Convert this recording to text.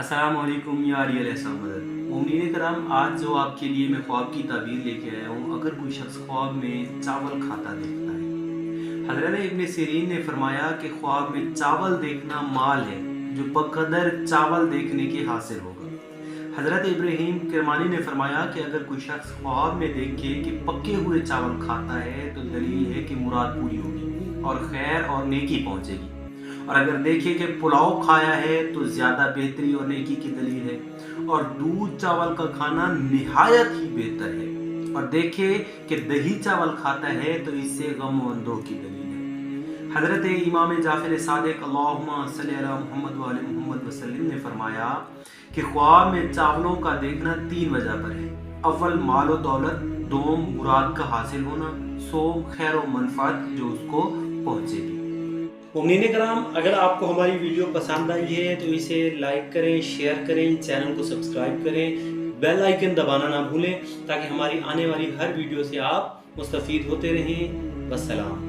अस्सलाम वालेकुम या अली अलैहिस्सलाम मदद। मोमिनीन करम, आज जो आपके लिए मैं ख्वाब की ताबीर लेके आया हूँ। अगर कोई शख्स ख्वाब में चावल खाता देखता है, हज़रत इब्न सीरीन ने फरमाया कि ख्वाब में चावल देखना माल है जो बकदर चावल देखने के हासिल होगा। हज़रत इब्राहीम किरमानी ने फरमाया कि अगर कोई शख्स ख्वाब में देखे कि पके हुए चावल खाता है तो दलील है कि मुराद पूरी होगी और खैर और नेकी पहुँचेगी। और अगर देखे कि पुलाव खाया है तो ज़्यादा बेहतरी और नेकी की दलील है। और दूध चावल का खाना निहायत ही बेहतर है। और देखे कि दही चावल खाता है तो इससे गम व अंदों की दलील है। हज़रत इमाम जाफ़र सादिक़ अल्लाहुम्मा सल्लि अला मुहम्मद व आले मुहम्मद वसल्लम ने फरमाया कि ख्वाब में चावलों का देखना 3 वजह पर है। अव्वल माल व दौलत, दोम मुराद का हासिल होना, सोम खैर व मनफ़ात जो उसको पहुँचेगी। मोमिनीन कराम, अगर आपको हमारी वीडियो पसंद आई है तो इसे लाइक करें, शेयर करें, चैनल को सब्सक्राइब करें, बेल आइकन दबाना ना भूलें ताकि हमारी आने वाली हर वीडियो से आप मुस्तफ़ीद होते रहें। वस्सलाम।